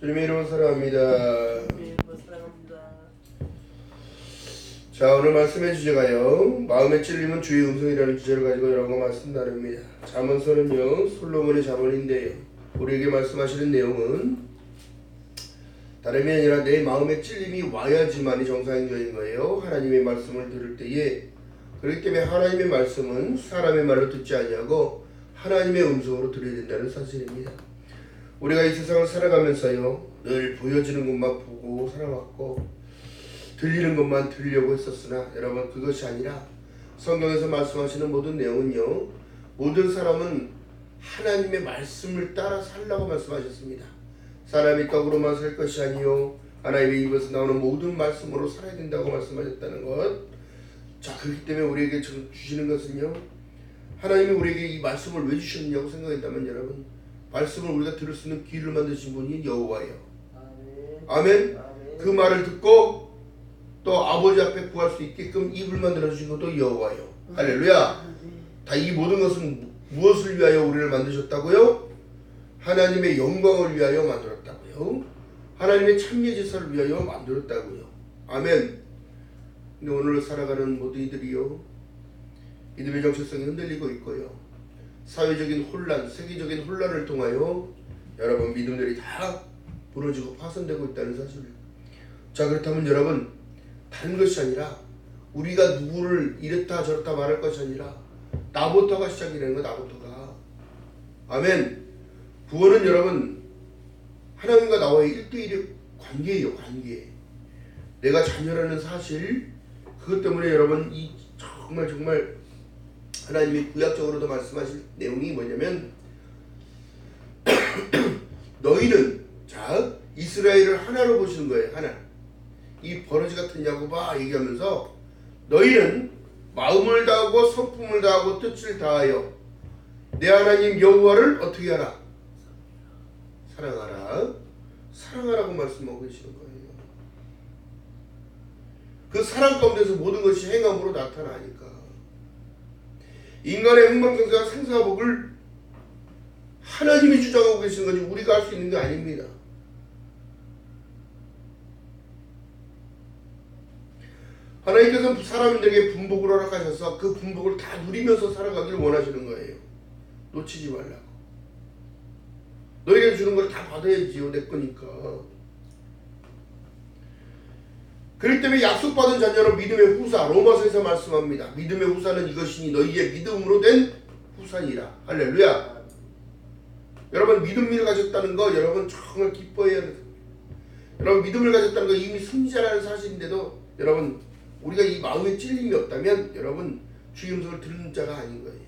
주님의 이름으로 사랑합니다. 사랑합니다. 자, 오늘 말씀의 주제가요, 마음의 찔림은 주의 음성이라는 주제를 가지고 여러분과 말씀 나눕니다. 잠언서는요, 솔로몬의 잠언인데요, 우리에게 말씀하시는 내용은 다름이 아니라 내 마음의 찔림이 와야지만이 정상적인 거예요. 하나님의 말씀을 들을 때에. 그렇기 때문에 하나님의 말씀은 사람의 말로 듣지 아니하고 하나님의 음성으로 들어야 된다는 사실입니다. 우리가 이 세상을 살아가면서요, 늘 보여지는 것만 보고 살아왔고 들리는 것만 들으려고 했었으나 여러분, 그것이 아니라 성경에서 말씀하시는 모든 내용은요, 모든 사람은 하나님의 말씀을 따라 살라고 말씀하셨습니다. 사람이 떡으로만 살 것이 아니요 하나님의 입에서 나오는 모든 말씀으로 살아야 된다고 말씀하셨다는 것. 자, 그렇기 때문에 우리에게 주시는 것은요, 하나님이 우리에게 이 말씀을 왜 주셨느냐고 생각했다면 여러분, 말씀을 우리가 들을 수 있는 귀를 만드신 분이 여호와예요. 아멘. 그 말을 듣고 또 아버지 앞에 구할 수 있게끔 입을 만들어주신 것도 여호와예요. 할렐루야. 다 이 모든 것은 무엇을 위하여 우리를 만드셨다고요? 하나님의 영광을 위하여 만들었다고요. 하나님의 참여제사를 위하여 만들었다고요. 아멘. 근데 오늘 살아가는 모든 이들이요, 믿음의 정체성이 흔들리고 있고요, 사회적인 혼란, 세계적인 혼란을 통하여 여러분 믿음들이 다 부러지고 파손되고 있다는 사실. 자, 그렇다면 여러분, 다른 것이 아니라 우리가 누구를 이렇다 저렇다 말할 것이 아니라 나부터가 시작이 되는 거. 나부터가. 아멘. 구원은 여러분 하나님과 나와의 1대1의 관계예요. 관계. 내가 자녀라는 사실, 그것 때문에 여러분 이 정말 하나님이 구약적으로도 말씀하실 내용이 뭐냐면 너희는, 자, 이스라엘을 하나로 보시는 거예요. 하나. 이 버러지 같은 야곱아 얘기하면서 너희는 마음을 다하고 성품을 다하고 뜻을 다하여 내 하나님 여호와를 어떻게 하라? 사랑하라. 사랑하라고 말씀하고 계시는 거예요. 그 사랑 가운데서 모든 것이 행함으로 나타나니까. 인간의 흥망성쇠와 생사복을 하나님이 주장하고 계시는 거지 우리가 할 수 있는 게 아닙니다. 하나님께서는 사람들에게 분복을 허락하셔서 그 분복을 다 누리면서 살아가기를 원하시는 거예요. 놓치지 말라고. 너에게 주는 걸 다 받아야지요. 내 거니까. 그렇기 때문에 약속받은 자녀는 믿음의 후사, 로마서에서 말씀합니다. 믿음의 후사는 이것이니 너희의 믿음으로 된 후사니라. 할렐루야. 여러분, 믿음을 가졌다는 거 여러분 정말 기뻐해야 돼요. 여러분, 믿음을 가졌다는 거 이미 승리자라는 사실인데도 여러분, 우리가 이 마음에 찔림이 없다면 여러분 주의 음성을 듣는 자가 아닌 거예요.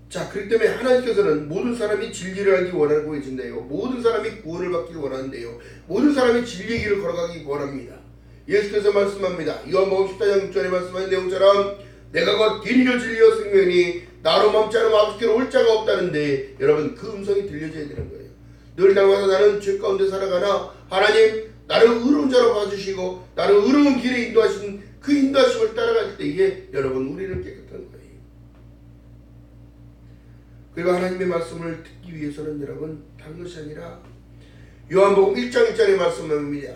자, 그렇기 때문에 하나님께서는 모든 사람이 진리를 알기 원하고 계신데요, 모든 사람이 구원을 받기를 원하는데요, 모든 사람이 진리의 길을 걸어가기 원합니다. 예수께서 말씀합니다. 요한복음 14장 6절에 말씀하신 내용처럼 내가 곧 길이요 진리요 생명이니 나로 멈지 않으면 아버지께로 올 자가 없다는데, 여러분 그 음성이 들려져야 되는 거예요. 늘 날마다 나는 죄 가운데 살아가나 하나님 나를 의로운 자로 봐주시고 나를 의로운 길에 인도하신 그 인도하심을 따라갈 때에 여러분 우리는 깨끗한 거예요. 그리고 하나님의 말씀을 듣기 위해서는 여러분 다른 것이 아니라 요한복음 1장 1절의 말씀입니다.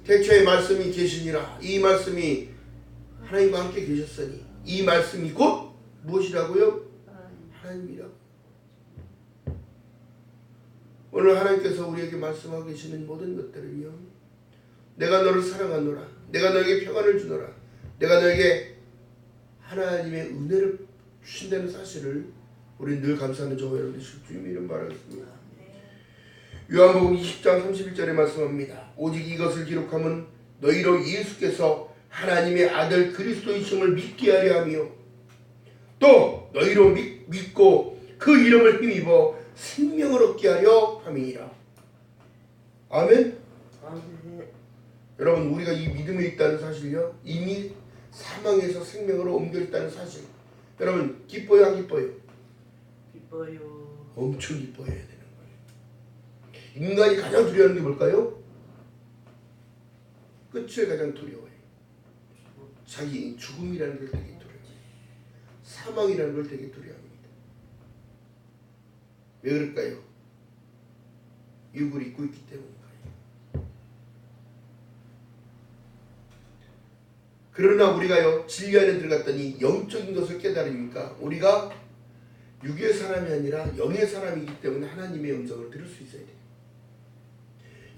태초에 말씀이 계시니라. 이 말씀이 하나님과 함께 계셨으니 이 말씀이 곧 무엇이라고요? 하나님이라고. 오늘 하나님께서 우리에게 말씀하고 계시는 모든 것들은요, 내가 너를 사랑하노라, 내가 너에게 평안을 주노라, 내가 너에게 하나님의 은혜를 주신다는 사실을 우리는 늘 감사하는 저와 여러분이 주님 이름 바라겠습니다. 요한복음 20장 31절에 말씀합니다. 오직 이것을 기록함은 너희로 예수께서 하나님의 아들 그리스도이심을 믿게 하려 하며 또 너희로 믿고 그 이름을 힘입어 생명을 얻게 하려 함이니라. 아멘. 아멘. 여러분, 우리가 이 믿음에 있다는 사실요, 이미 사망에서 생명으로 옮겨 있다는 사실, 여러분 기뻐요 안 기뻐요? 기뻐요. 엄청 기뻐해야 되는 거예요. 인간이 가장 두려워하는 게 뭘까요? 끝을 가장 두려워해요. 자기 죽음이라는 걸 되게 두려워해요. 사망이라는 걸 되게 두려워합니다. 왜 그럴까요? 육을 입고 있기 때문인가요? 그러나 우리가요 진리 안에 들어갔더니 영적인 것을 깨달으니까 우리가 육의 사람이 아니라 영의 사람이기 때문에 하나님의 음성을 들을 수 있어야 돼요.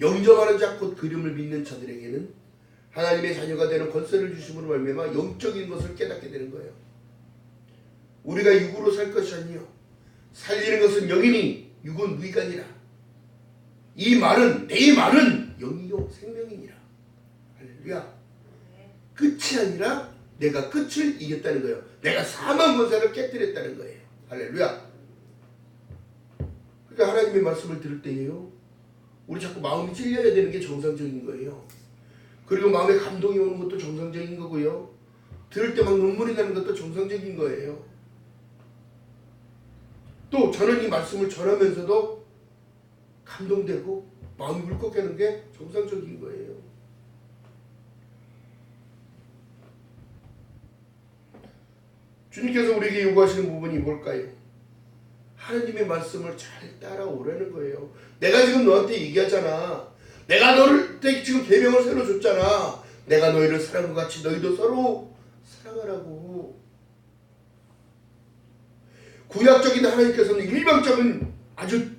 영접하는 자 곧 그림을 믿는 자들에게는 하나님의 자녀가 되는 권세를 주심으로 말미암아 영적인 것을 깨닫게 되는 거예요. 우리가 육으로 살 것이 아니요 살리는 것은 영이니 육은 무익하니라. 이 말은 내 말은 영이요 생명이니라. 할렐루야. 끝이 아니라 내가 끝을 이겼다는 거예요. 내가 사망 권세를 깨뜨렸다는 거예요. 할렐루야. 그러니까 하나님의 말씀을 들을 때에요 우리 자꾸 마음이 찔려야 되는 게 정상적인 거예요. 그리고 마음에 감동이 오는 것도 정상적인 거고요. 들을 때 막 눈물이 나는 것도 정상적인 거예요. 또 저는 이 말씀을 전하면서도 감동되고 마음이 울컥하는 게 정상적인 거예요. 주님께서 우리에게 요구하시는 부분이 뭘까요? 하나님의 말씀을 잘 따라오라는 거예요. 내가 지금 너한테 얘기하잖아. 내가 너를 지금 계명을 새로 줬잖아. 내가 너희를 사랑한 것 같이 너희도 서로 사랑하라고. 구약적인 하나님께서는 일방적인 아주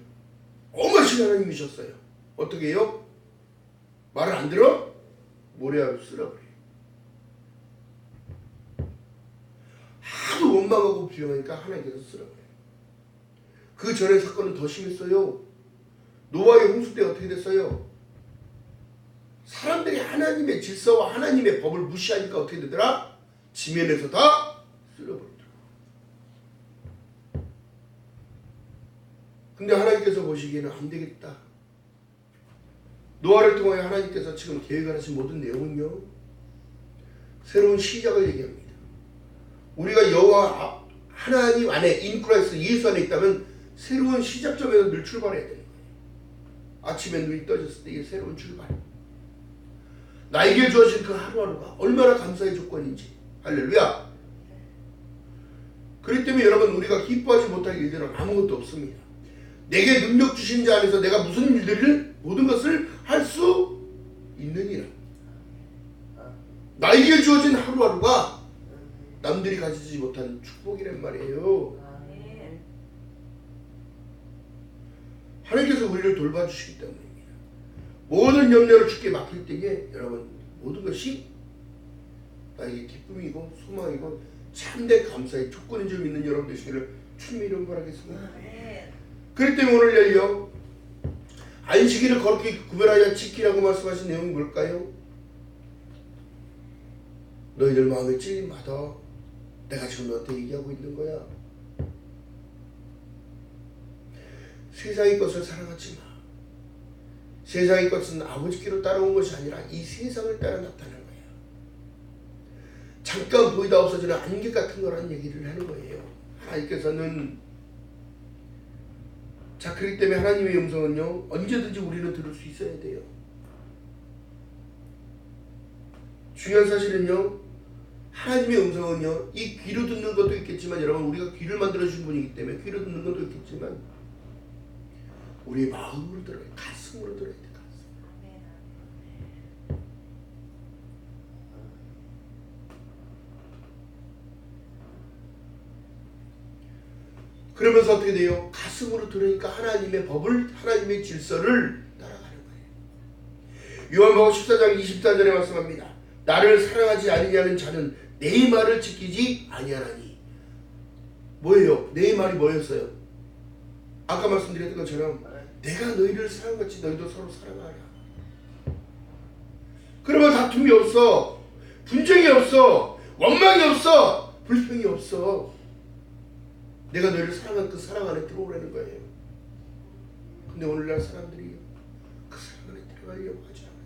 엄하신 하나님이셨어요. 어떻게 해요? 말을 안 들어? 모래알 쓰라 그래요. 하도 원망하고 비용하니까 하나님께서 쓰라 그래요. 그 전에 사건은 더 심했어요. 노아의 홍수 때 어떻게 됐어요? 사람들이 하나님의 질서와 하나님의 법을 무시하니까 어떻게 되더라? 지면에서 다 쓸어버리더라. 근데 하나님께서 보시기에는 안 되겠다. 노아를 통하여 하나님께서 지금 계획하신 모든 내용은요 새로운 시작을 얘기합니다. 우리가 여호와 하나님 안에 인 크라이스트 예수 안에 있다면 새로운 시작점에서 늘 출발해야 되는 거예요. 아침에 눈이 떠졌을 때 이게 새로운 출발. 나에게 주어진 그 하루하루가 얼마나 감사의 조건인지. 할렐루야. 그렇기 때문에 여러분 우리가 기뻐하지 못할 일들은 아무것도 없습니다. 내게 능력 주신 자 안에서 내가 무슨 일들을 모든 것을 할 수 있느니라. 나에게 주어진 하루하루가 남들이 가지지 못한 축복이란 말이에요. 하나님께서 우리를 돌봐주시기 때문입니다. 모든 염려를 주께 맡길 때에 여러분 모든 것이 나에게 기쁨이고 소망이고 참된 감사의 조건인 줄 믿는 여러분 되시기를 주님의 이름 바라겠습니다. 그렇기 때문에 오늘요 안식일을 거룩히 구별하여 지키라고 말씀하신 내용이 뭘까요? 너희들 마음에 찔림받아. 내가 지금 너한테 얘기하고 있는 거야. 세상의 것을 사랑하지 마. 세상의 것은 아버지께로 따라온 것이 아니라 이 세상을 따라 나타나는 거예요. 잠깐 보이다 없어지는 안개 같은 거라는 얘기를 하는 거예요. 하나님께서는 자 그렇기 때문에 하나님의 음성은요 언제든지 우리는 들을 수 있어야 돼요. 중요한 사실은요 하나님의 음성은요 이 귀로 듣는 것도 있겠지만 여러분 우리가 귀를 만들어주신 분이기 때문에 귀로 듣는 것도 있겠지만 우리의 마음으로 들어야 돼. 가슴으로 들어야 돼. 가슴. 그러면서 어떻게 돼요? 가슴으로 들으니까 하나님의 법을 하나님의 질서를 따라가는 거예요. 요한복음 14장 24절에 말씀합니다. 나를 사랑하지 아니냐는 자는 내 말을 지키지 아니하나니. 뭐예요? 내 말이 뭐였어요? 아까 말씀드렸던 것처럼 내가 너희를 사랑같이 너희도 서로 사랑하라. 그러면 다툼이 없어. 분쟁이 없어. 원망이 없어. 불평이 없어. 내가 너희를 사랑한 그 사랑 안에 들어오라는 거예요. 근데 오늘날 사람들이 그 사랑 안에 들어가려고 하지 않아요.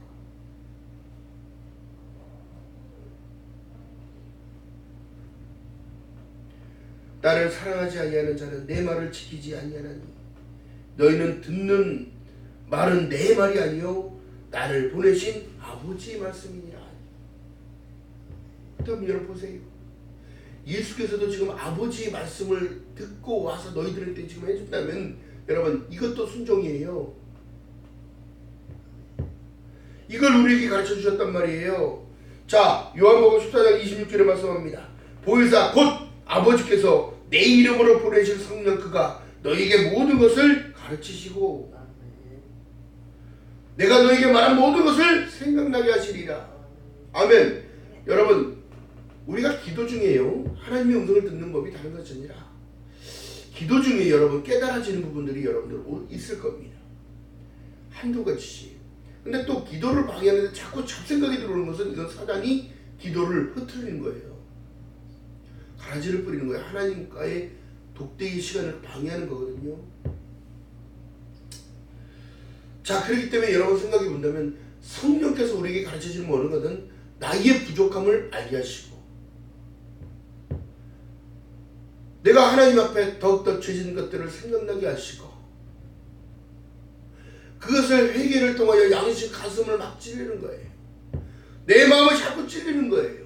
나를 사랑하지 아니하는 자는 내 말을 지키지 아니하나니 너희는 듣는 말은 내 말이 아니요 나를 보내신 아버지의 말씀이니라. 그럼 여러분 보세요. 예수께서도 지금 아버지의 말씀을 듣고 와서 너희들한테 지금 해준다면 여러분 이것도 순종이에요. 이걸 우리에게 가르쳐 주셨단 말이에요. 자, 요한복음 14장 26절에 말씀합니다. 보혜사 곧 아버지께서 내 이름으로 보내실 성령 그가 너희에게 모든 것을 가르치시고 내가 너희에게 말한 모든 것을 생각나게 하시리라. 아멘. 여러분 우리가 기도 중에요 하나님의 음성을 듣는 법이 다른 것이 아니라 기도 중에 여러분 깨달아지는 부분들이 여러분들 있을 겁니다. 한두 가지씩. 근데 또 기도를 방해하는데 자꾸 잡생각이 들어오는 것은 이건 사단이 기도를 흐트리는 거예요. 가라지를 뿌리는 거예요. 하나님과의 독대의 시간을 방해하는 거거든요. 자, 그렇기 때문에 여러분 생각해 본다면 성령께서 우리에게 가르쳐주는 어느 것은 나의 부족함을 알게 하시고 내가 하나님 앞에 더욱더 죄진 것들을 생각나게 하시고 그것을 회개를 통하여 양심 가슴을 막 찔리는 거예요. 내 마음을 자꾸 찔리는 거예요.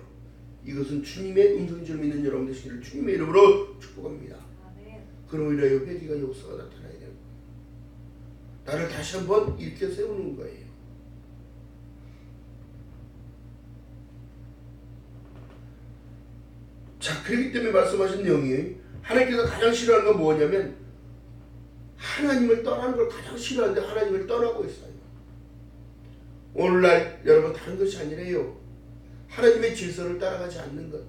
이것은 주님의 음성인 줄 믿는 여러분 되시기를 주님의 이름으로 축복합니다. 그로 인하여 회개가 역사가 나타나야 되는 거예요. 나를 다시 한번 일으켜 세우는 거예요. 자, 그렇기 때문에 말씀하신 내용이 하나님께서 가장 싫어하는 건 뭐냐면 하나님을 떠나는 걸 가장 싫어하는데 하나님을 떠나고 있어요. 오늘날 여러분 다른 것이 아니래요. 하나님의 질서를 따라가지 않는 것,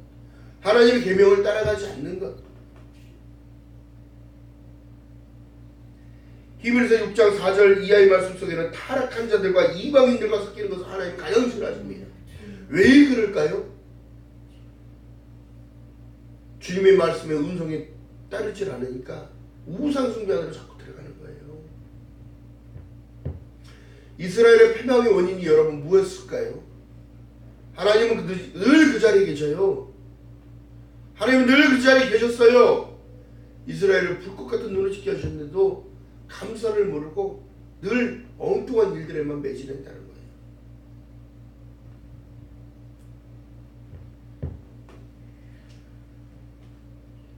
하나님의 계명을 따라가지 않는 것. 히브리서 6장 4절 이하의 말씀 속에는 타락한 자들과 이방인들과 섞이는 것을 하나님 가장 싫어하십니다. 왜 그럴까요? 주님의 말씀의 음성에 따르질 않으니까 우상 숭배하는 자꾸 들어가는 거예요. 이스라엘의 패망의 원인이 여러분 무엇일까요? 하나님은 늘 그 자리에 계셔요. 하나님은 늘 그 자리에 계셨어요. 이스라엘을 불꽃 같은 눈을 지켜주셨는데도 감사를 모르고 늘 엉뚱한 일들에만 매진했다는 거예요.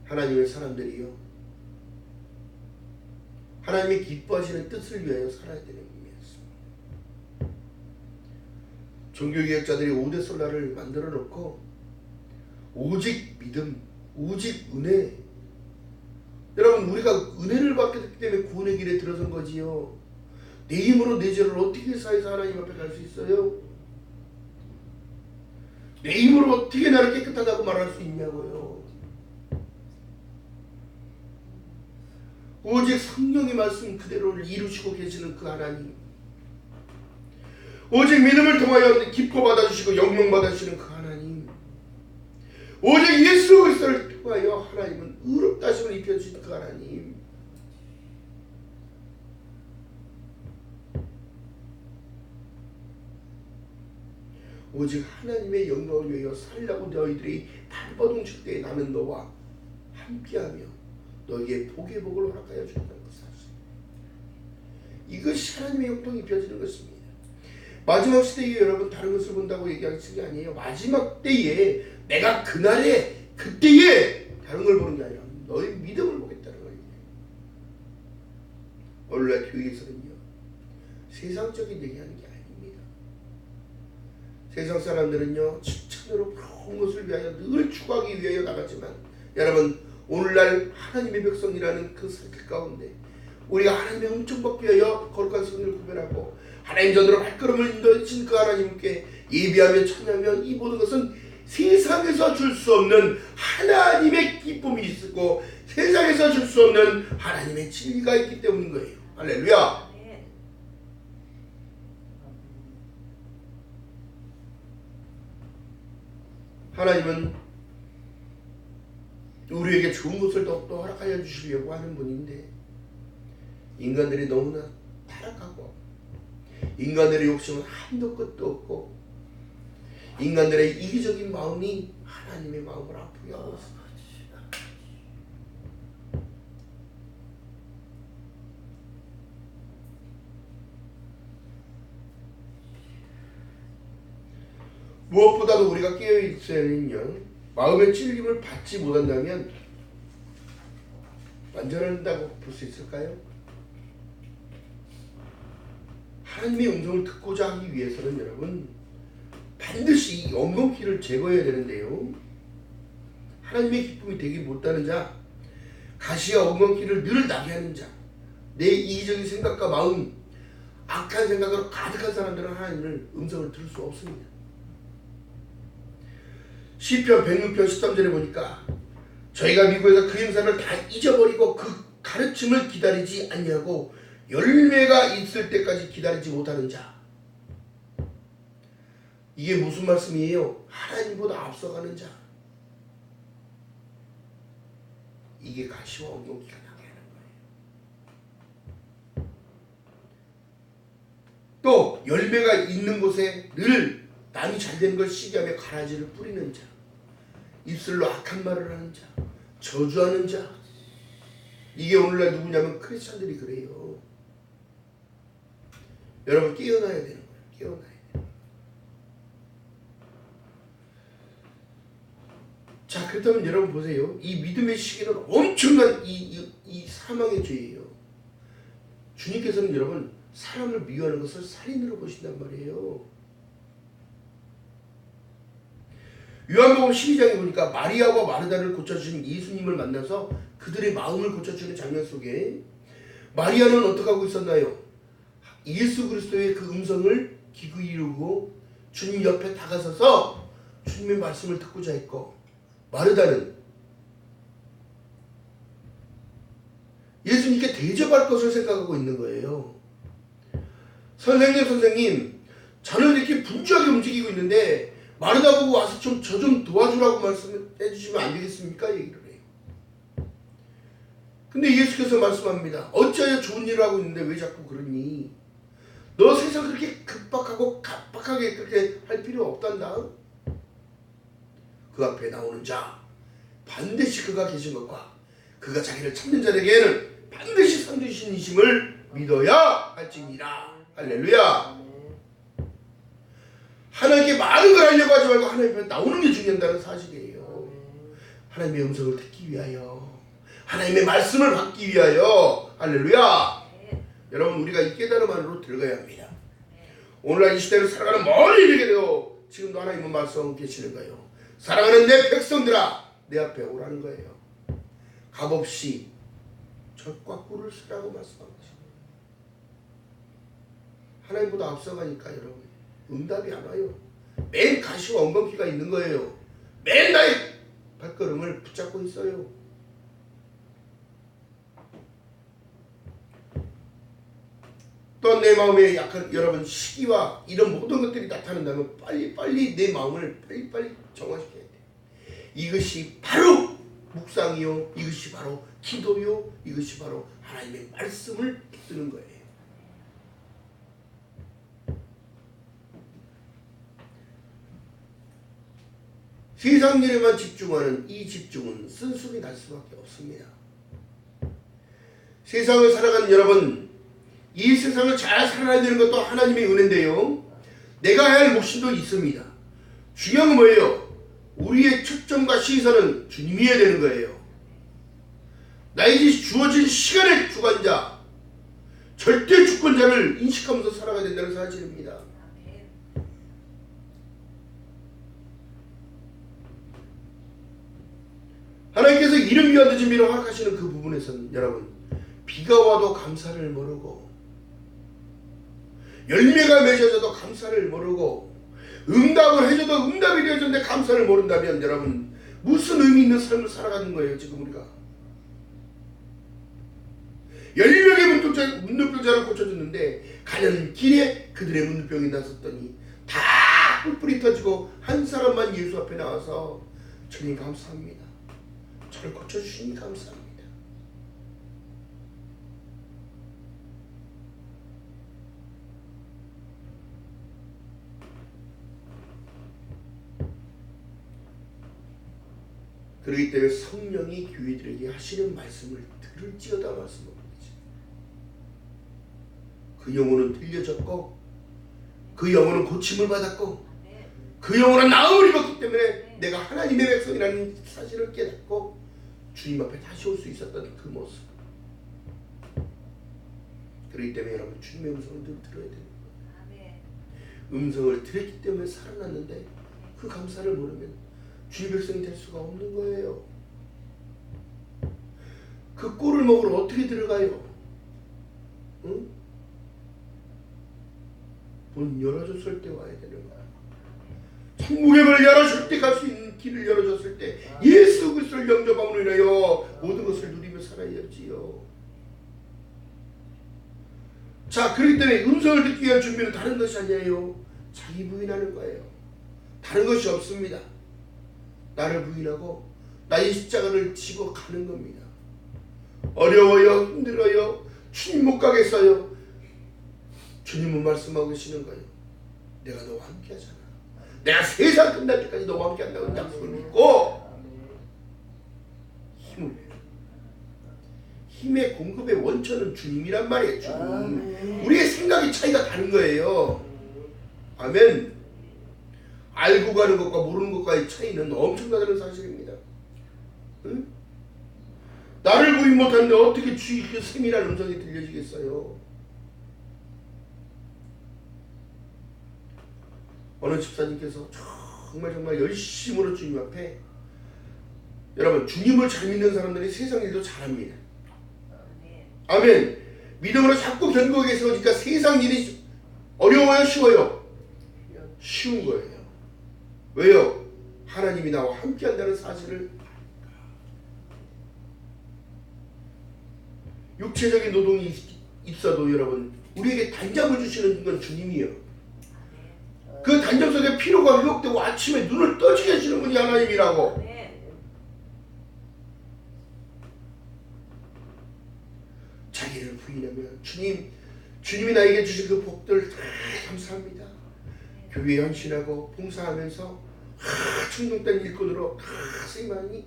하나님의 사람들이요, 하나님이 기뻐하시는 뜻을 위하여 살아야 되는 의미였습니다. 종교개혁자들이 5대 솔라를 만들어 놓고 오직 믿음, 오직 은혜. 여러분 우리가 은혜를 받기 때문에 구원의 길에 들어선 거지요. 내 힘으로 내 죄를 어떻게 사해서 하나님 앞에 갈 수 있어요? 내 힘으로 어떻게 나를 깨끗하다고 말할 수 있냐고요. 오직 성령의 말씀 그대로를 이루시고 계시는 그 하나님, 오직 믿음을 통하여 기뻐 받아주시고 영광 받아주시는 그 하나님, 오직 예수 그리스도를 통하여 하나님은 의롭다 하심을 입혀주신 그 하나님, 오직 하나님의 영광을 위하여 살라고 너희들이 발버둥칠 때에 나는 너와 함께하며 너희의 복의 복을 허락하여 주신다는 것을 아시오. 이것이 하나님의 형통이 입혀지는 것입니다. 마지막 시대에 여러분 다른 것을 본다고 얘기하는 게 아니에요. 마지막 때에 내가 그날에 그때에 다른 걸 보는 게 아니라 너희 믿음을 보겠다는 거예요. 오늘날 교회에서는요 세상적인 얘기하는 게 아닙니다. 세상 사람들은요 칭찬으로 그런 것을 위하여 늘 추구하기 위하여 나가지만 여러분 오늘날 하나님의 백성이라는 그 사실 가운데 우리가 하나님의 은총받기 위하여 거룩한 성령을 구별하고 하나님 전으로 발걸음을 인도하신 그 하나님께 예비하며 찬양하며 이 모든 것은 세상에서 줄 수 없는 하나님의 기쁨이 있고 세상에서 줄 수 없는 하나님의 진리가 있기 때문인 거예요. 할렐루야. 하나님은 우리에게 좋은 것을 더욱더 허락하여 주시려고 하는 분인데 인간들이 너무나 타락하고 인간들의 욕심은 한도 끝도 없고 인간들의 이기적인 마음이 하나님의 마음을 아프게 하고 있습니다. 무엇보다도 우리가 깨어있어야 하는요 마음의 찔림을 받지 못한다면 완전한다고 볼 수 있을까요? 하나님의 음성을 듣고자 하기 위해서는 여러분 반드시 이 엉겅퀴를 제거해야 되는데요. 하나님의 기쁨이 되기 못하는 자, 가시와 엉겅퀴를 늘 나게 하는 자, 내 이기적인 생각과 마음, 악한 생각으로 가득한 사람들은 하나님의 음성을 들을 수 없습니다. 시편 106편 13절에 보니까 저희가 미국에서 그 행사를 다 잊어버리고 그 가르침을 기다리지 아니하고 열매가 있을 때까지 기다리지 못하는 자. 이게 무슨 말씀이에요? 하나님보다 앞서가는 자. 이게 가시와 엉겅퀴가 나게 하는 거예요. 또 열매가 있는 곳에 늘 남이 잘되는 걸 시기하며 가라지를 뿌리는 자, 입술로 악한 말을 하는 자, 저주하는 자. 이게 오늘날 누구냐면 크리스찬들이 그래요. 여러분 깨어나야 되는 거예요. 깨어나야 돼요. 자, 그렇다면 여러분 보세요. 이 믿음의 시기는 엄청난 이 사망의 죄예요. 주님께서는 여러분 사람을 미워하는 것을 살인으로 보신단 말이에요. 요한복음 12장에 보니까 마리아와 마르다를 고쳐주신 예수님을 만나서 그들의 마음을 고쳐주는 장면 속에 마리아는 어떻게 하고 있었나요? 예수 그리스도의 그 음성을 기꺼이 이루고 주님 옆에 다가서서 주님의 말씀을 듣고자 했고, 마르다는 예수님께 대접할 것을 생각하고 있는 거예요. 선생님, 저는 이렇게 분주하게 움직이고 있는데 마르다 보고 와서 저 좀 도와주라고 말씀해 주시면 안 되겠습니까? 얘기를 해요. 근데 예수께서 말씀합니다. 어찌하여 좋은 일을 하고 있는데 왜 자꾸 그러니? 너 세상 그렇게 급박하고 갑박하게 그렇게 할 필요 없단다. 그 앞에 나오는 자, 반드시 그가 계신 것과 그가 자기를 찾는 자에게는 반드시 상 주신 이심을 믿어야 할지니라. 할렐루야. 하나님께 많은 걸 하려고 하지 말고 하나님 앞에 나오는 게 중요하다는 사실이에요. 하나님의 음성을 듣기 위하여, 하나님의 말씀을 받기 위하여. 할렐루야. 여러분 우리가 이 깨달음 안으로 들어가야 합니다. 오늘날 이 시대를 살아가는 모든 이들에게도 지금도 하나님은 말씀하고 계시는 거예요. 사랑하는 내 백성들아, 내 앞에 오라는 거예요. 값없이 젖과 꿀을 쓰라고 말씀하고 계십니다. 하나님보다 앞서가니까 여러분 응답이 안 와요. 맨 가시와 엉겅퀴가 있는 거예요. 맨 나의 발걸음을 붙잡고 있어요. 또 내 마음에 약한 여러분 시기와 이런 모든 것들이 나타난다면 빨리 내 마음을 빨리 정화시켜야 돼. 이것이 바로 묵상이요, 이것이 바로 기도요, 이것이 바로 하나님의 말씀을 듣는 거예요. 세상 일에만 집중하는 이 집중은 쓴소리 날 수밖에 없습니다. 세상을 살아가는 여러분, 이 세상을 잘 살아야 되는 것도 하나님의 은혜인데요, 내가 해야 할 몫도 있습니다. 중요한 건 뭐예요? 우리의 초점과 시선은 주님이어야 되는 거예요. 나에게 주어진 시간의 주관자, 절대 주권자를 인식하면서 살아가야 된다는 사실입니다. 하나님께서 이른 비와 늦은 비를 허락하시는 그 부분에서는 여러분 비가 와도 감사를 모르고, 열매가 맺어져도 감사를 모르고, 응답을 해줘도 응답이 되어졌는데 감사를 모른다면 여러분 무슨 의미 있는 삶을 살아가는 거예요? 지금 우리가 10명의 문둥병자를 고쳐줬는데 가는 길에 그들의 문둥병이 났었더니 다 뿔뿔이 터지고 한 사람만 예수 앞에 나와서 주님 감사합니다, 저를 고쳐주시니 감사합니다. 그렇기 때문에 성령이 교회들에게 하시는 말씀을 들을지어다 말씀을 하죠. 그 영혼은 들려졌고, 그 영혼은 고침을 받았고, 그 영혼은 나음을 입었기 때문에 내가 하나님의 백성이라는 사실을 깨닫고 주님 앞에 다시 올 수 있었던 그 모습. 그렇기 때문에 여러분 주님의 음성을 늘 들어야 되는 거예요. 음성을 들었기 때문에 살아났는데 그 감사를 모르면 주의 백성이 될 수가 없는 거예요. 그 꼴을 먹으러 어떻게 들어가요? 응? 문 열어줬을 때 와야 되는 거야. 천국의 문을 열어줄 때 갈 수 있는 길을 열어줬을 때 예수 그리스도를 영접함으로 인하여 모든 것을 누리며 살아야지요. 자, 그렇기 때문에 음성을 듣기 위한 준비는 다른 것이 아니에요. 자기 부인하는 거예요. 다른 것이 없습니다. 나를 부인하고 나의 십자가를 지고 가는 겁니다. 어려워요, 힘들어요, 주님 못 가겠어요. 주님은 말씀하고 계시는 거예요. 내가 너와 함께 하잖아. 내가 세상 끝날 때까지 너와 함께 한다고 약속을 믿고 힘을 내요. 힘의 공급의 원천은 주님이란 말이에요. 주님. 우리의 생각의 차이가 다른 거예요. 아멘. 알고 가는 것과 모르는 것과의 차이는 엄청나다는 사실입니다. 응? 나를 부인 못하는데 어떻게 주의 그 세밀한 음성이 들려지겠어요? 어느 집사님께서 정말 열심으로 주님 앞에, 여러분 주님을 잘 믿는 사람들이 세상 일도 잘합니다. 아멘. 믿음으로 자꾸 견고하게 세워지니까 세상 일이 어려워요, 쉬워요? 쉬운 거예요. 왜요? 하나님이 나와 함께 한다는 사실을. 육체적인 노동이 있어도 여러분 우리에게 단잠을 주시는 건 주님이에요. 그 단잠 속에 피로가 회복되고 아침에 눈을 떠지게 해주는 분이 하나님이라고. 자기를 부인하면 주님이 나에게 주신 그 복들 다 감사합니다. 교회에 헌신하고 봉사하면서 충동된 일꾼으로 생명이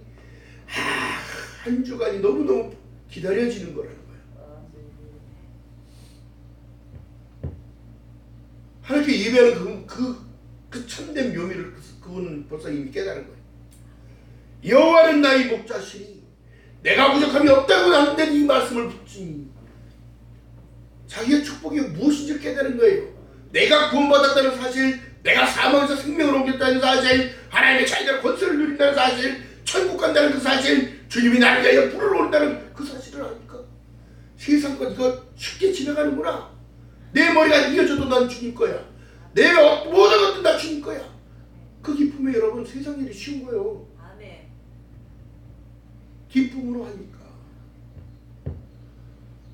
한 주간이 너무너무 기다려지는 거라는 거예요. 하나님께 예배하는 그 참된 묘미를 그분은 벌써 이미 깨달은 거예요. 여호와는 나의 목자시니 내가 부족함이 없다고 하는데 이 말씀을 붙이니 자기의 축복이 무엇인지 깨달은 거예요. 내가 구원받았다는 사실, 내가 사망에서 생명으로 옮겼다는 사실, 하나님의 자녀들 권세를 누린다는 사실, 천국 간다는 그 사실, 주님이 나를 위하여 불을 올린다는 그 사실을 아니까 세상과 이거 쉽게 지나가는구나. 내 머리가 이어져도 난 주님 거야. 내 모든 것도 다 주님 거야. 그 기쁨에 여러분 세상 일이 쉬운 거예요. 아멘. 기쁨으로 하니까.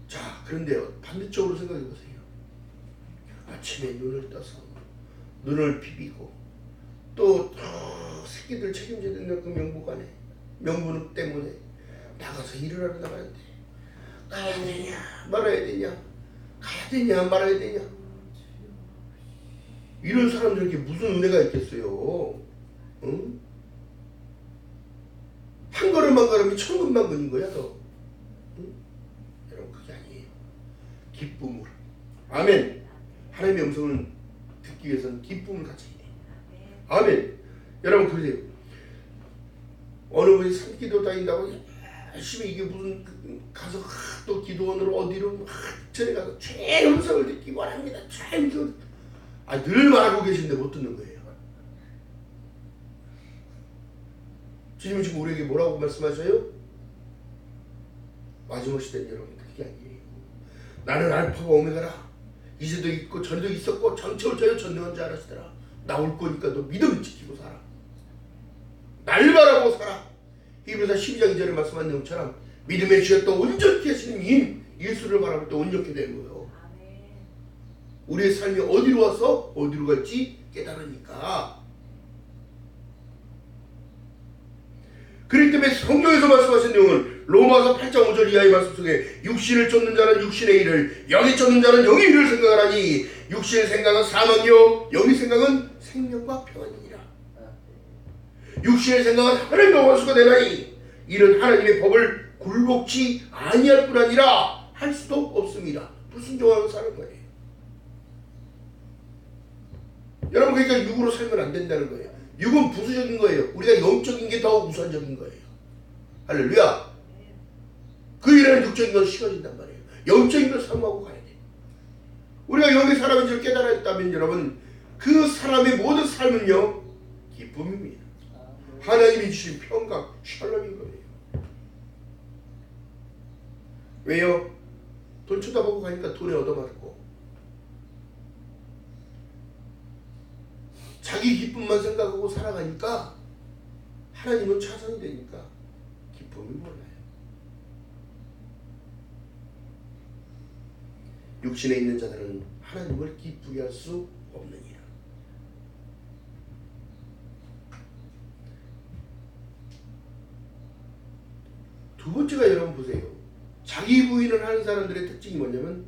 자, 그런데요, 반대쪽으로 생각해 보세요. 아침에 눈을 떠서 눈을 비비고 또 새끼들 책임져야 된다는 그 명분 때문에 나가서 일을 하러 나가는데 가야 되냐 말아야 되냐, 가야 되냐 말아야 되냐, 이런 사람들에게 무슨 은혜가 있겠어요? 응? 한 걸음 한 걸음이 천근만근인 거야 너. 응? 여러분 그게 아니에요. 기쁨으로. 아멘. 하나님의 음성을 듣기 위해서는 기쁨을 가져야 돼요. 아멘. 여러분 그러세요. 어느 분이 산기도 다닌다고 열심히 이게 무슨 가서 또 기도원으로 어디로 전에 가서 최 음성을 듣기 원합니다. 최 음성을 늘 말하고 계신데 못 듣는 거예요. 주님은 지금 우리에게 뭐라고 말씀하셔요? 마지막 시대는 여러분 그게 아니에요. 나는 알파가 오메가라. 이제도 있고 전에도 있었고 장차 올 자여 전능한 줄 알았더라. 나 올 거니까 너 믿음을 지키고 살아. 날 바라보고 살아. 히브리서 12장 2절에 말씀한 내용처럼 믿음의 주였던 온전케 하시는 인 예수를 바라볼 때 온전케 되는 거예요. 우리의 삶이 어디로 와서 어디로 갈지 깨달으니까. 그렇기 때문에 성경에서 말씀하신 내용은 로마서 8장 5절 이하의 말씀 속에 육신을 쫓는 자는 육신의 일을, 영이 쫓는 자는 영의 일을 생각하라니 육신의 생각은 사망이요 영의 생각은 생명과 평안이니라. 육신의 생각은 하나님과 원수가 되나니 이는 하나님의 법을 굴복치 아니할 뿐 아니라 할 수도 없습니다. 불순종하고 사는 거예요. 여러분 그러니까 육으로 살면 안 된다는 거예요. 육은 부수적인 거예요. 우리가 영적인 게 더 우선적인 거예요. 할렐루야. 그 일에는 육적인 건 식어진단 말이에요. 영적인 걸 사모하고 가야 돼요. 우리가 영의 사람인 줄 깨달았다면 여러분 그 사람의 모든 삶은요 기쁨입니다. 하나님이 주신 평강 샬롬인 거예요. 왜요? 돈 쳐다보고 가니까 돈에 얻어맞고 자기 기쁨만 생각하고 살아가니까 하나님은 차선이 되니까 기쁨이 몰라요. 육신에 있는 자들은 하나님을 기쁘게 할 수 없느니라. 두 번째가 여러분 보세요. 자기 부인을 하는 사람들의 특징이 뭐냐면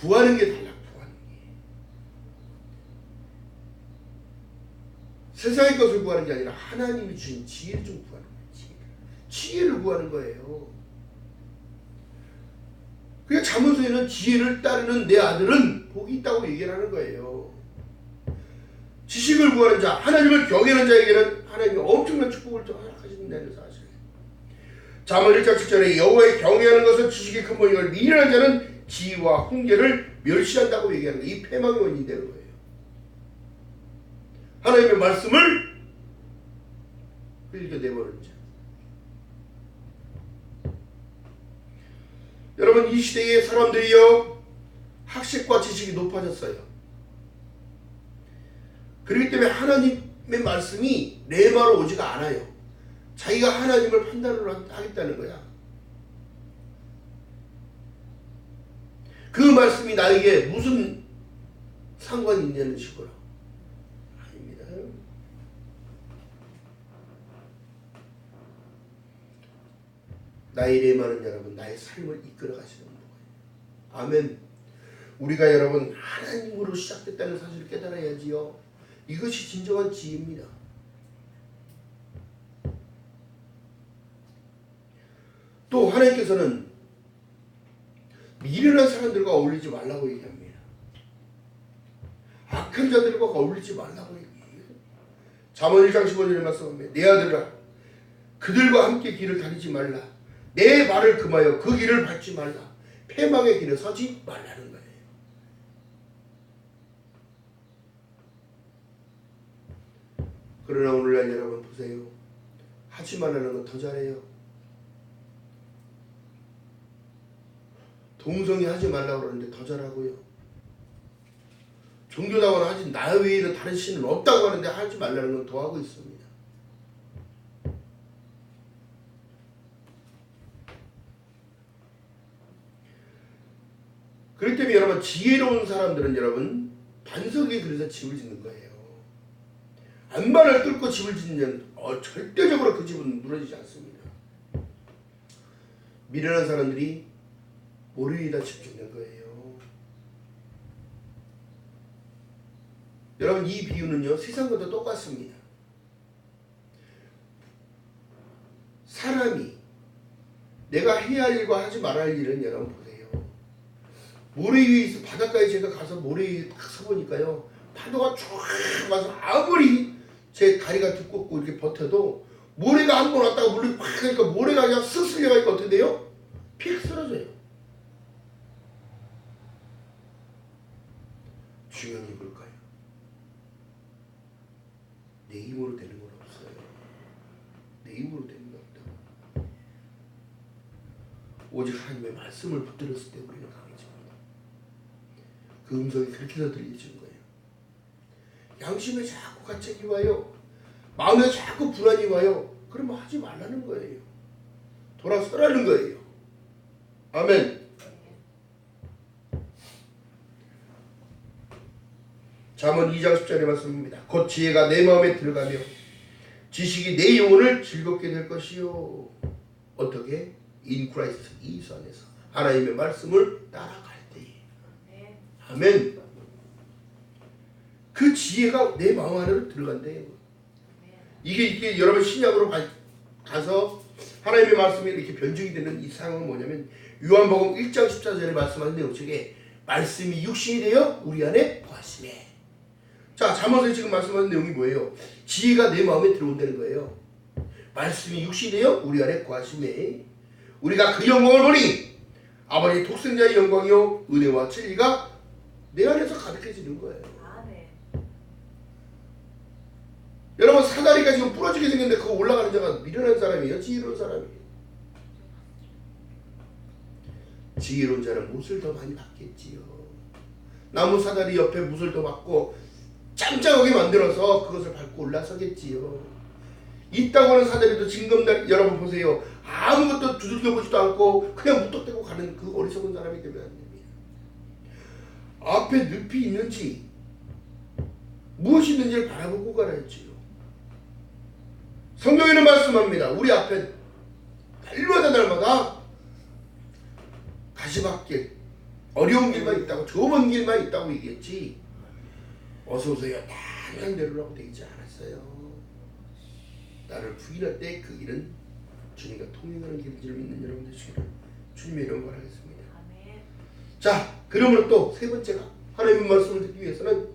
구하는 게 달라. 구하는 게. 세상의 것을 구하는 게 아니라 하나님이 주신 지혜를 좀 구하는 거예요. 지혜를 구하는 거예요. 그러니까 잠언서에는 지혜를 따르는 내 아들은 복이 있다고 얘기를 하는 거예요. 지식을 구하는 자, 하나님을 경외하는 자에게는 하나님이 엄청난 축복을 허락하신다는 사실. 잠언 1장 7절에 여호와의 경외하는 것은 지식의 근본이걸 미련한 자는 지혜와 훈계를 멸시한다고 얘기하는 거예요. 이 패망의 원인이 되는 거예요. 하나님의 말씀을 흘겨내버리는 자. 여러분 이 시대의 사람들이요 학식과 지식이 높아졌어요. 그렇기 때문에 하나님의 말씀이 내 말로 오지가 않아요. 자기가 하나님을 판단을 하겠다는 거야. 그 말씀이 나에게 무슨 상관이 있냐는 식으로. 아닙니다. 나의 레마는 여러분 나의 삶을 이끌어 가시는 거예요. 아멘. 우리가 여러분 하나님으로 시작됐다는 사실을 깨달아야지요. 이것이 진정한 지혜입니다. 또 하나님께서는 미련한 사람들과 어울리지 말라고 얘기합니다. 악한 자들과 어울리지 말라고 얘기해요. 잠언 1장 15절에 말씀합니다. 내 아들아 그들과 함께 길을 다니지 말라. 내 말을 금하여 그 길을 밟지 말라. 패망의 길에 서지 말라는 거예요. 그러나 오늘날 여러분 보세요. 하지 말라는 건 더 잘해요. 동성이 하지 말라고 그러는데 더 잘하고요. 종교다원 하지 나 외에는 다른 신은 없다고 하는데 하지 말라는 건 더 하고 있습니다. 그렇기 때문에 여러분 지혜로운 사람들은 여러분 반석에 그래서 집을 짓는 거예요. 안반을 뚫고 집을 짓는 절대적으로 그 집은 무너지지 않습니다. 미련한 사람들이 모래 위에다 집 짓는 거예요. 여러분 이 비유는요 세상과도 똑같습니다. 사람이 내가 해야 할 일과 하지 말아야 할 일은 여러분 보세요. 모래 위에 있어 바닷가에 제가 가서 모래 위에 딱 서보니까요 파도가 쫙 와서 아무리 제 다리가 두껍고 이렇게 버텨도 모래가 한 번 왔다가 물이 확 가니까 모래가 그냥 쓱 쓸려가니까 어떻게 돼요? 픽 쓰러져요. 중요한 게 뭘까요? 내 힘으로 되는 건 없어요. 내 힘으로 되는 건 없다. 오직 하나님의 말씀을 붙들었을 때 우리는 강해집니다. 그 음성이 그렇게 더 들려지는 거예요. 양심에 자꾸 가책이 와요. 마음에 자꾸 불안이 와요. 그러면 하지 말라는 거예요. 돌아서라는 거예요. 아멘. 잠언 2장 10절의 말씀입니다. 곧 지혜가 내 마음에 들어가며 지식이 내 영혼을 즐겁게 될 것이요. 어떻게? In Christ 예수 안에서 하나님의 말씀을 따라갈 때에. 아멘. 그 지혜가 내 마음 안으로 들어간대요. 이게 여러분 신약으로 가서 하나님의 말씀이 이렇게 변증이 되는 이 상황은 뭐냐면 요한복음 1장 14절에 말씀하는 내용 중에 말씀이 육신이 되어 우리 안에 거하시네. 자, 잠언서에 지금 말씀하는 내용이 뭐예요? 지혜가 내 마음에 들어온다는 거예요. 말씀이 육신이 되어 우리 안에 거하시네. 우리가 그 영광을 보니 아버지 독생자의 영광이요 은혜와 진리가 내 안에서 가득해지는 거예요. 아멘. 여러분 사다리가 지금 부러지게 생겼는데 그거 올라가는 자가 미련한 사람이에요, 지혜로운 사람이에요? 지혜로운 자는 못을 더 많이 받겠지요. 나무 사다리 옆에 못을 더 받고 짱짱하게 만들어서 그것을 밟고 올라서겠지요. 있다고 하는 사다리도 지금 여러분 보세요. 아무것도 두들겨 보지도 않고 그냥 무턱대고 가는 그 어리석은 사람이 되면 안 됩니다. 앞에 늪이 있는지 무엇이 있는지를 바라보고 가라 했지요. 성경에는 말씀합니다. 우리 앞에 날마다 가시밭길, 어려운 길만 있다고, 좁은 길만 있다고 얘기했지 어서오세요 당장 내려오라고 되어 있지 않았어요. 나를 부인할 때 그 길은 주님과 통행하는 길인지를 믿는 여러분 되시기를 주님의 이름 바라겠습니다. 아멘. 자, 그러므로 또 세 번째가 하나님의 말씀을 듣기 위해서는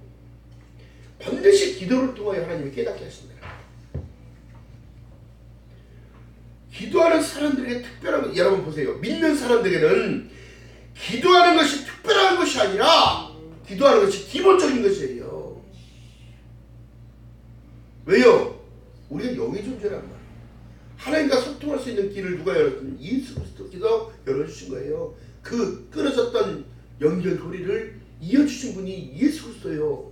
반드시 기도를 통하여 하나님이 깨닫게 하신다. 기도하는 사람들에게 특별한 것, 여러분 보세요. 믿는 사람들에게는 기도하는 것이 특별한 것이 아니라 기도하는 것이 기본적인 것이에요. 왜요? 우리가 영의 존재란 말이에요. 하나님과 소통할 수 있는 길을 누가 열었더니 예수 그리스도께서 열어주신 거예요. 그 끊어졌던 연결고리를 이어주신 분이 예수 그리스도예요.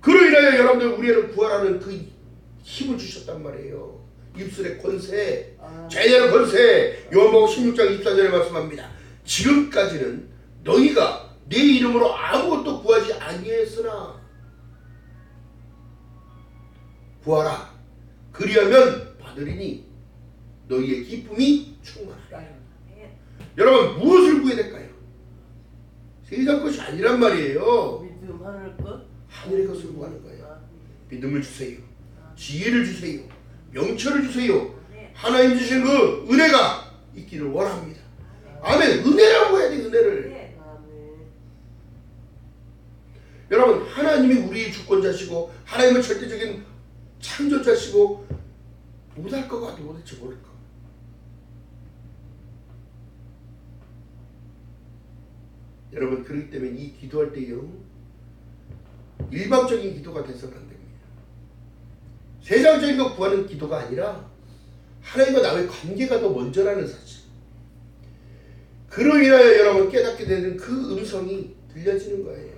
그로 인하여 여러분들 우리를 구하라는 그 힘을 주셨단 말이에요. 입술의 권세, 제자의 권세. 요한복음 16장 24절에 말씀합니다. 지금까지는 너희가 내 이름으로 아무것도 구하지 아니했으나 구하라. 그리하면 받으리니 너희의 기쁨이 충만하라. 여러분 무엇을 구해야 될까요? 세상 것이 아니란 말이에요. 믿음 하늘 것? 하늘의 것을 구하는 거예요. 믿음을 주세요. 지혜를 주세요. 명철을 주세요. 하나님 주신 그 은혜가 있기를 원합니다. 아멘. 은혜라고 해야 돼. 은혜를. 여러분 하나님이 우리의 주권자시고 하나님은 절대적인 창조자시고 못할 것 같아도 도대체 모를까. 여러분 그렇기 때문에 이 기도할 때요 일방적인 기도가 돼서는 안 됩니다. 세상적인 거 구하는 기도가 아니라 하나님과 나의 관계가 더 먼저라는 사실. 그로 인하여 여러분 깨닫게 되는 그 음성이 들려지는 거예요.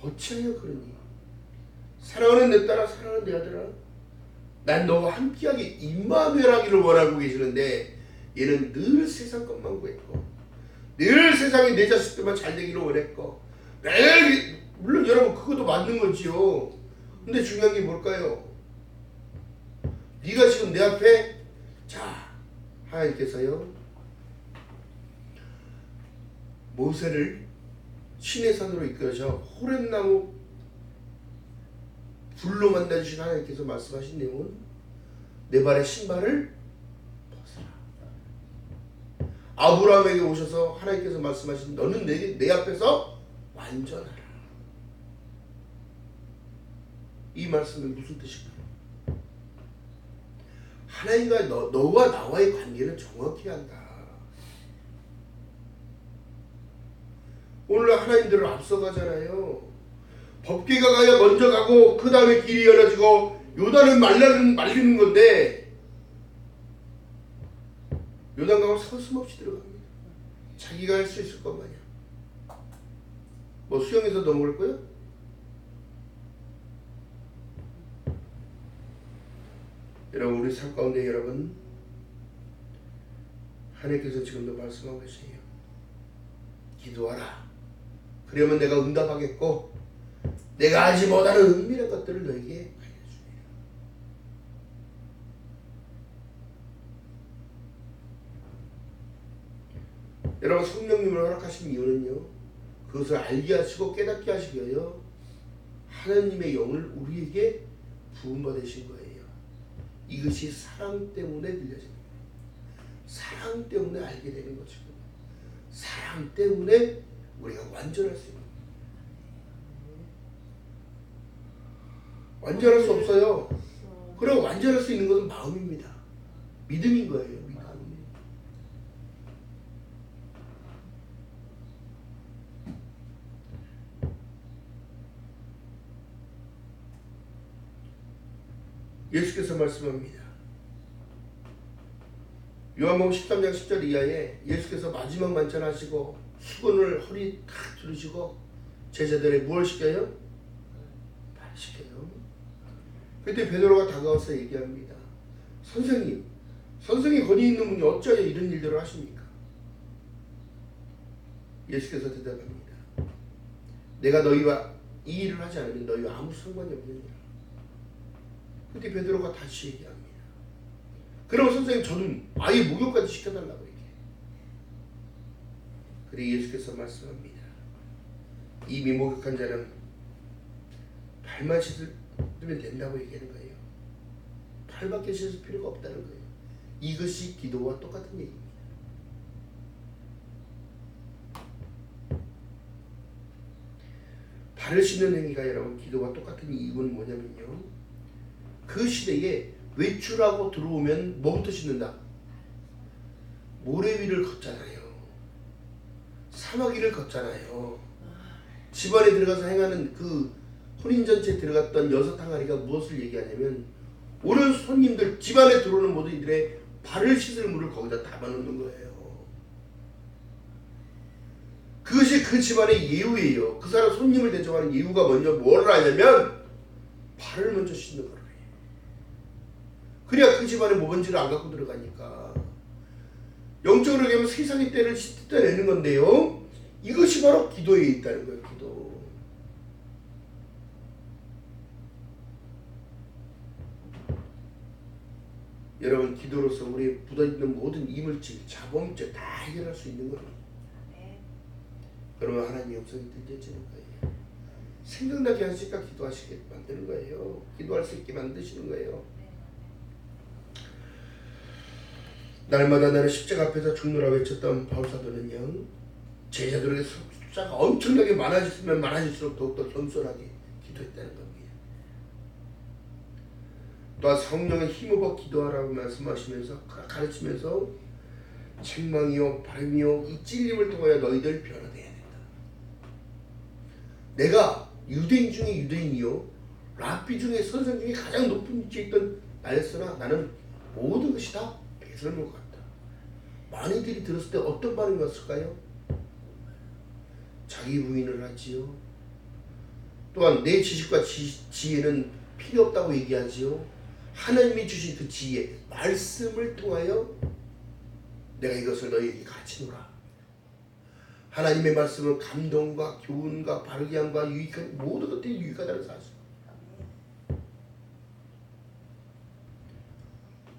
어찌하여 그러니? 사랑하는 내 딸아, 사랑하는 내 아들아, 난 너와 함께하기 임마누엘하기를 원하고 계시는데 얘는 늘 세상 것만 구했고 늘 세상에 내 자식들만 잘 되기를 원했고 매일 물론 여러분 그것도 맞는 거지요. 근데 중요한 게 뭘까요? 네가 지금 내 앞에 자 하나님께서요 모세를 신의 산으로 이끌어서 호렙나무 불로 만나주신 하나님께서 말씀하신 내용은 내 발의 신발을 벗어라. 아브라함에게 오셔서 하나님께서 말씀하신 너는 내 앞에서 완전하라. 이 말씀은 무슨 뜻일까요? 하나님과 너와 나와의 관계는 정확히 한다. 오늘날 하나님들을 앞서가잖아요. 법궤가 가야 먼저 가고 그 다음에 길이 열어지고 요단을 말리는 건데 요단강을 서슴없이 들어갑니다. 자기가 할 수 있을 것 마냥. 뭐 수영해서 넘어갈 거야? 여러분 우리 삶 가운데 여러분 하나님께서 지금도 말씀하고 계세요. 기도하라. 그러면 내가 응답하겠고 내가 알지 못하는 은밀한 것들을 너에게 알려주리라. 여러분 성령님을 허락하신 이유는요 그것을 알게 하시고 깨닫게 하시기 위하여 하나님의 영을 우리에게 부음받으신 거예요. 이것이 사랑 때문에 들려집니다. 사랑 때문에 알게 되는 것이고 사랑 때문에 우리가 완전할 수 있는 거예요. 완전할 수 없어요. 그리고 완전할 수 있는 것은 마음입니다. 믿음인 거예요. 믿음. 예수께서 말씀합니다. 요한복음 13장 10절 이하에 예수께서 마지막 만찬하시고 수건을 허리 탁 두르시고 제자들에 무엇을 시켜요? 발 시켜요. 그때 베드로가 다가와서 얘기합니다. 선생님, 선생이 거기 있는 분이 어찌하여 이런 일들을 하십니까? 예수께서 대답합니다. 내가 너희와 이 일을 하지 않으면 너희와 아무 상관이 없느니라. 그때 베드로가 다시 얘기합니다. 그럼 선생님 저는 아예 목욕까지 시켜달라고 얘기해요. 그리고 예수께서 말씀합니다. 이미 목욕한 자는 발만 씻으면 된다고 얘기하는 거예요. 발밖에 씻을 필요가 없다는 거예요. 이것이 기도와 똑같은 얘기입니다. 발을 씻는 행위가 여러분 기도와 똑같은 이유는 뭐냐면요. 그 시대에 외출하고 들어오면 뭐부터 씻는다? 모래 위를 걷잖아요. 사막 위를 걷잖아요. 집안에 들어가서 행하는 그 혼인잔치에 들어갔던 6항아리가 무엇을 얘기하냐면 오는 손님들 집안에 들어오는 모든 이들의 발을 씻을 물을 거기다 담아놓는 거예요. 그것이 그 집안의 예우예요. 그 사람 손님을 대접하는 예우가 먼저 뭘 하냐면 발을 먼저 씻는 거예요. 그래야 그 집안에 모범지를 안 갖고 들어가니까. 영적으로 얘기하면 세상의 때를 씻어내는 건데요. 이것이 바로 기도에 있다는 거예요. 기도. 여러분 기도로서 우리의 묻어있는 모든 이물질, 자범죄 다 해결할 수 있는 거예요. 그러면 하나님의 영성이 들려지는 거예요. 생각나게 하시니까 기도하시게 만드는 거예요. 기도할 수 있게 만드시는 거예요. 날마다 나는 십자가 앞에서 죽노라 외쳤던 바울사도는요. 제자들에게 숫자가 엄청나게 많아지면 많아질수록 더욱더 겸손하게 기도했다는 겁니다. 또한 성령의 힘입어 기도하라고 말씀하시면서 가르치면서 책망이요 바람이요 이 찔림을 통하여 너희들 변화되어야 된다. 내가 유대인 중에 유대인이요 랍비 중에 선생 중에 가장 높은 위치에 있던 나였으나 나는 모든 것이 다 배설물 같다. 많이들이 들었을 때 어떤 반응이 왔을까요? 자기 부인을 하지요. 또한 내 지식과 지혜는 필요 없다고 얘기하지요. 하나님이 주신 그 지혜, 말씀을 통하여 내가 이것을 너희에게 가르치노라. 하나님의 말씀은 감동과 교훈과 바르게 함과 유익한 모든 것들이 유익하다는 사실.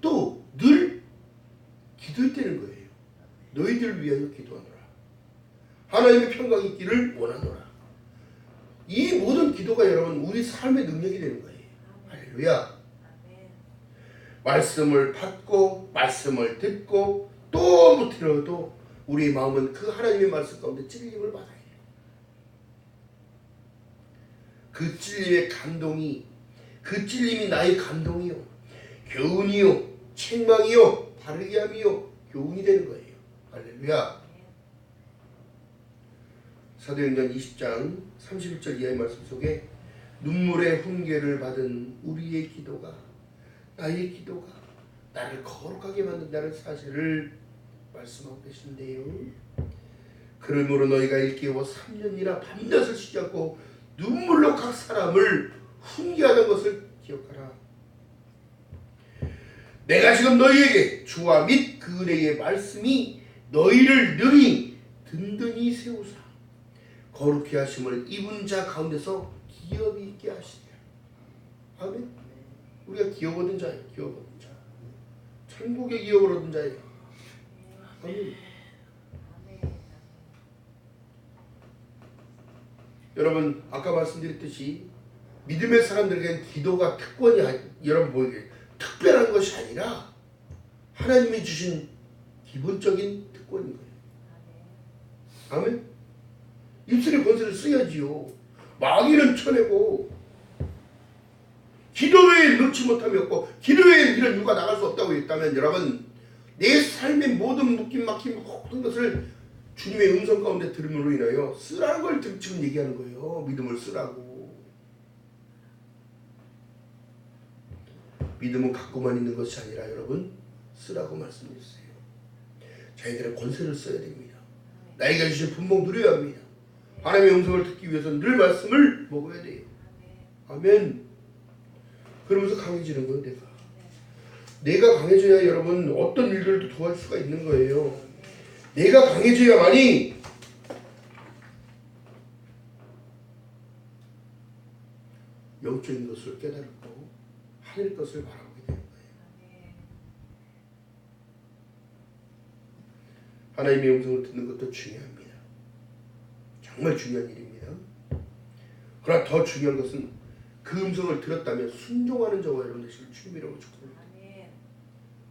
또 늘 기도했다는 거예요. 너희들을 위하여 기도하노라. 하나님의 평강이 있기를 원하노라. 이 모든 기도가 여러분 우리 삶의 능력이 되는 거예요. 할렐루야. 말씀을 받고 말씀을 듣고 또 못 들어도 우리의 마음은 그 하나님의 말씀 가운데 찔림을 받아야 해요. 그 찔림의 감동이 그 찔림이 나의 감동이요 교훈이요 책망이요 바르게 함이요 교훈이 되는 거예요. 할렐루야. 사도행전 20장 31절 이하의 말씀 속에 눈물의 훈계를 받은 우리의 기도가 나의 기도가 나를 거룩하게 만든다는 사실을 말씀하고 계신데요. 그러므로 너희가 일깨워 3년이나 밤낮을 쉬지 않고 눈물로 각 사람을 훈계하는 것을 기억하라. 내가 지금 너희에게 주와 및 그 은혜의 말씀이 너희를 능히 든든히 세우사 거룩히 하심을 입은 자 가운데서 기업이 있게 하시리라. 아멘. 우리가 기업 얻은 자예요. 기업 얻은 자. 천국의 기업을 얻은 자예요. 아멘. 여러분 아까 말씀드렸듯이 믿음의 사람들에게는 기도가 특권이 여러분 보이게 특별한 것이 아니라 하나님이 주신 기본적인 특권인 거예요. 아멘. 입술의 권세를 써야지요. 마귀는 쳐내고 기도 외에 넣지 못함이 없고 기도 외에 이런 유가 나갈 수 없다고 했다면 여러분 내 삶의 모든 묶임 막힘 모든 것을 주님의 음성 가운데 들음으로 인하여 쓰라는 걸 지금 얘기하는 거예요. 믿음을 쓰라고. 믿음은 갖고만 있는 것이 아니라 여러분 쓰라고 말씀했어요. 자기들의 권세를 써야 됩니다. 나에게 주신 분봉 누려야 합니다. 하나님의 음성을 듣기 위해서는 늘 말씀을 먹어야 돼요. 아멘. 그러면서 강해지는 거예요. 내가 강해져야 여러분 어떤 일들도 도와줄 수가 있는 거예요. 내가 강해져야만이 영적인 것을 깨달고 하늘 것을 바라보게 되는 거예요. 하나님의 음성을 듣는 것도 중요합니다. 정말 중요한 일입니다. 그러나 더 중요한 것은 그 음성을 들었다면 순종하는 저와 여러분들 지금 주님이라고 축복합니다.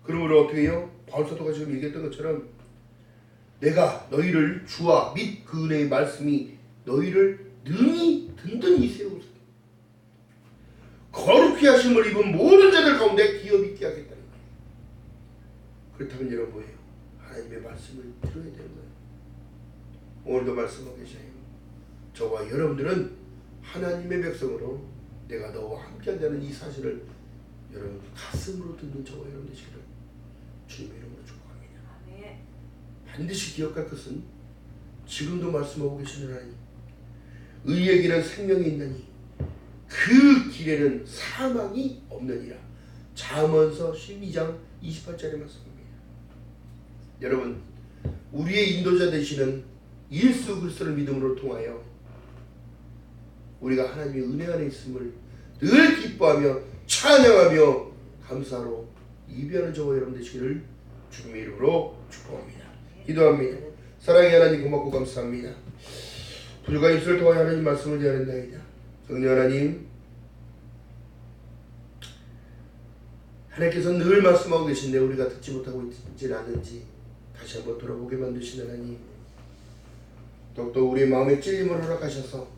그러므로 어떻게 해요? 바울 사도가 지금 얘기했던 것처럼 내가 너희를 주와 및 그 은혜의 말씀이 너희를 능히 든든히 세우소서. 거룩히 하심을 입은 모든 자들 가운데 기업 있게 하겠다는 거예요. 그렇다면 여러분 뭐예요? 하나님의 말씀을 들어야 되는 거예요. 오늘도 말씀하고 계셔요. 저와 여러분들은 하나님의 백성으로 내가 너와 함께 한다는 이 사실을 여러분 가슴으로 듣는 저와 여러분 되시기를 주님의 이름으로 축복합니다. 아멘. 반드시 기억할 것은 지금도 말씀하고 계시는 하나님, 의의 길은 생명이 있나니 그 길에는 사망이 없느니라. 잠언서 12장 28절의 말씀입니다. 여러분, 우리의 인도자 되시는 예수 그리스도를 믿음으로 통하여 우리가 하나님의 은혜 안에 있음을 늘 기뻐하며 찬양하며 감사로 예배하는 저와 여러분 되시기를 주님의 이름으로 축복합니다. 기도합니다. 사랑의 하나님 고맙고 감사합니다. 불과 입술을 통하여 하나님 말씀을 전한다이다. 성령 하나님, 하나님께서 늘 말씀하고 계신데 우리가 듣지 못하고 있지 않은지 다시 한번 돌아보게 만드시는 하나님, 더욱더 우리의 마음에 찔림을 허락하셔서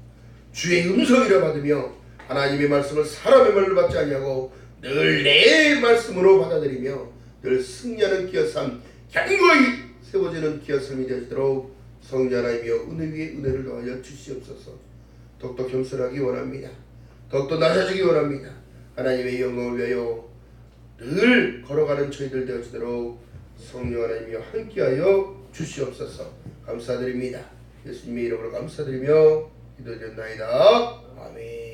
주의 음성이라 받으며 하나님의 말씀을 사람의 말로 받지 아니하고 늘 내 말씀으로 받아들이며 늘 승리하는 기어삼, 견고히 세워지는 기어삼이 되시도록 성령 하나님이여 은혜 위에 은혜를 더하여 주시옵소서. 더욱더 겸손하기 원합니다. 더욱더 낮아지기 원합니다. 하나님의 영광을 위하여 늘 걸어가는 저희들 되어지도록 성령 하나님이여 함께하여 주시옵소서. 감사드립니다. 예수님의 이름으로 감사드리며 기도드렸나이다. 아멘.